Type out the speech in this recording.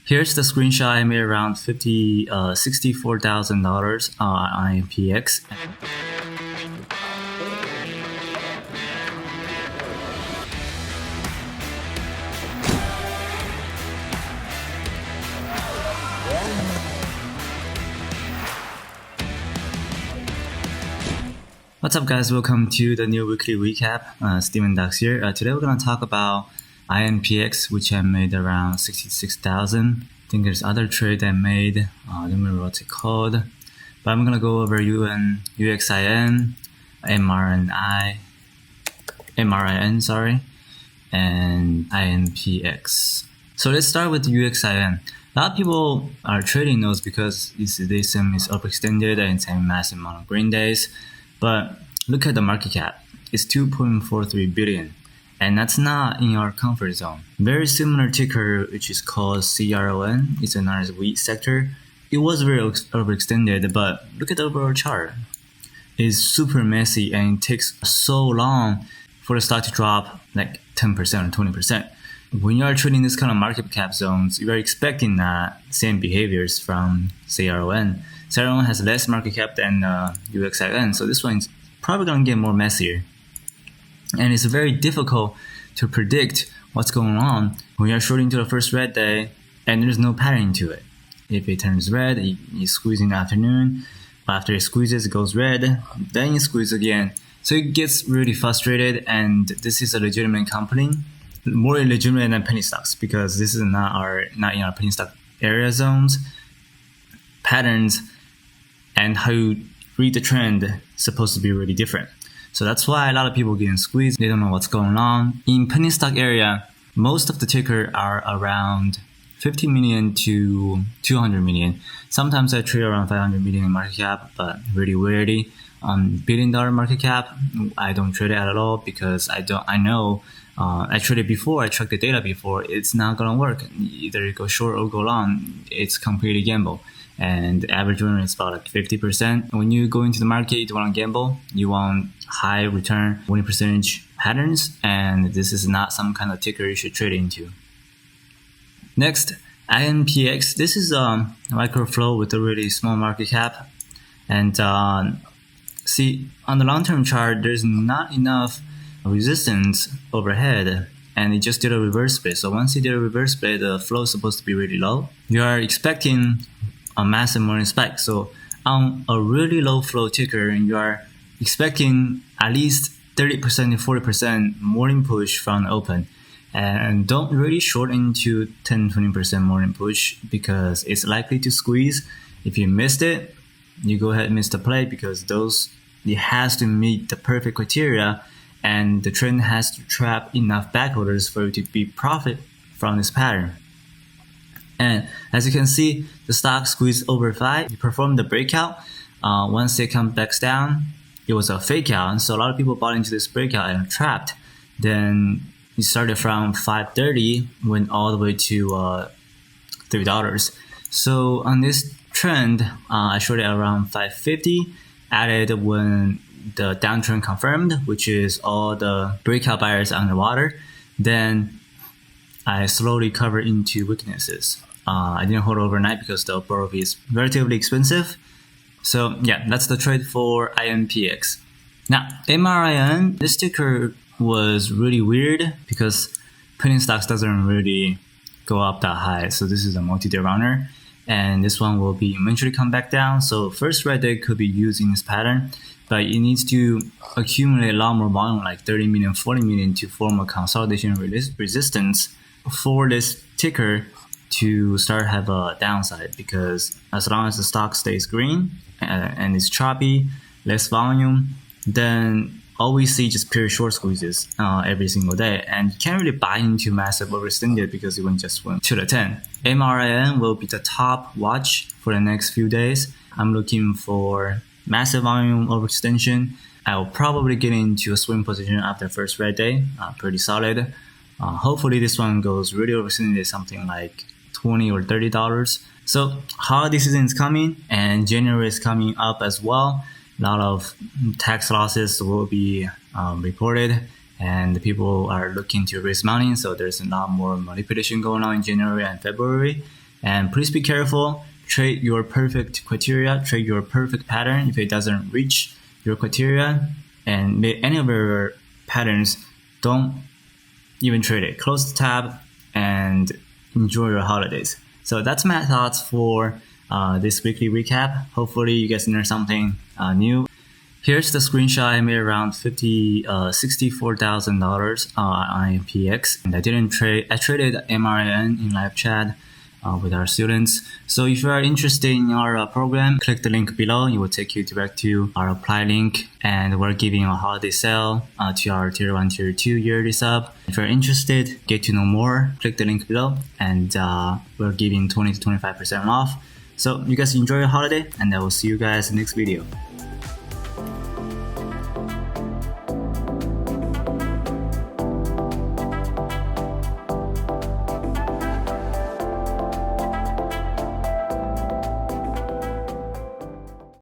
Here's the screenshot I made around $64,000 on IMPX. What's up, guys? Welcome to the new weekly recap. Steven Dux here. Today we're going to talk about IMPX, which I made around 66,000. I think there's other trade I made. I don't remember what's it called. But I'm going to go over UXIN, MRIN, and IMPX. So let's start with UXIN. A lot of people are trading those because this is overextended and it's having massive amount of green days. But look at the market cap. It's 2.43 billion. And that's not in our comfort zone. Very similar ticker, which is called CRON. It's another wheat sector. It was very overextended, but look at the overall chart. It's super messy and it takes so long for the stock to drop like 10% or 20%. When you are trading this kind of market cap zones, you are expecting that same behaviors from CRON. CRON has less market cap than UXIN, so this one's probably going to get more messier. And it's very difficult to predict what's going on when you're shorting to the first red day and there's no pattern to it. If it turns red, you squeeze in the afternoon. After it squeezes, it goes red. Then you squeeze again. So it gets really frustrated, and this is a legitimate company. More legitimate than penny stocks because this is not in our penny stock area zones. Patterns and how you read the trend supposed to be really different. So that's why a lot of people getting squeezed. They don't know what's going on. In penny stock area, most of the ticker are around 50 million to 200 million. Sometimes I trade around 500 million in market cap, but really rarely. $1 billion market cap, I don't trade it at all because I know I traded before, I tracked the data before, it's not gonna work. Either you go short or go long, it's completely gamble. And the average return is about like 50%. When you go into the market, you don't want to gamble. You want high return, winning percentage patterns, and this is not some kind of ticker you should trade into. Next, IMPX. This is a micro flow with a really small market cap. And see, on the long-term chart, there's not enough resistance overhead, and it just did a reverse split. So once you did a reverse split, the flow is supposed to be really low. You are expecting a massive morning spike. So on a really low flow ticker, you are expecting at least 30% to 40% morning push from the open. And don't really short into 10-20% morning push because it's likely to squeeze. If you missed it, you go ahead and miss the play because it has to meet the perfect criteria and the trend has to trap enough back orders for you to be profit from this pattern. And as you can see, the stock squeezed over 5. You performed the breakout. Once it comes back down, it was a fake out. And so a lot of people bought into this breakout and trapped. Then it started from 530, went all the way to $3. So on this trend, I shorted around 550, added when the downtrend confirmed, which is all the breakout buyers underwater. Then I slowly covered into weaknesses. I didn't hold overnight because the borrow is relatively expensive. So yeah, that's the trade for IMPX. Now, MRIN, this ticker was really weird because penny stocks doesn't really go up that high. So this is a multi-day runner, and this one will be eventually come back down. So first red day could be using this pattern, but it needs to accumulate a lot more volume, like 30 million, 40 million to form a consolidation resistance for this ticker to start have a downside, because as long as the stock stays green and it's choppy, less volume, then all we see just pure short squeezes every single day, and you can't really buy into massive overextended because it just went to the 10. MRIN will be the top watch for the next few days. I'm looking for massive volume overextension. I will probably get into a swing position after first red day, pretty solid. Hopefully this one goes really overextended, something like $20 or $30. So holiday season is coming and January is coming up as well. A lot of tax losses will be reported, and people are looking to raise money. So there's a lot more manipulation going on in January and February. And please be careful. Trade your perfect criteria, trade your perfect pattern. If it doesn't reach your criteria and any of your patterns, don't even trade it. Close the tab and enjoy your holidays. So that's my thoughts for this weekly recap. Hopefully you guys learned something new. Here's the screenshot. I made around $64,000 on PX, and I didn't trade. I traded MRN in live chat with our students. So if you are interested in our program, click the link below. It will take you direct to our apply link, and we're giving a holiday sale to our tier 1, tier 2 yearly sub. If you're interested, get to know more, click the link below, and we're giving 20 to 25% off. So you guys enjoy your holiday, and I will see you guys in the next video.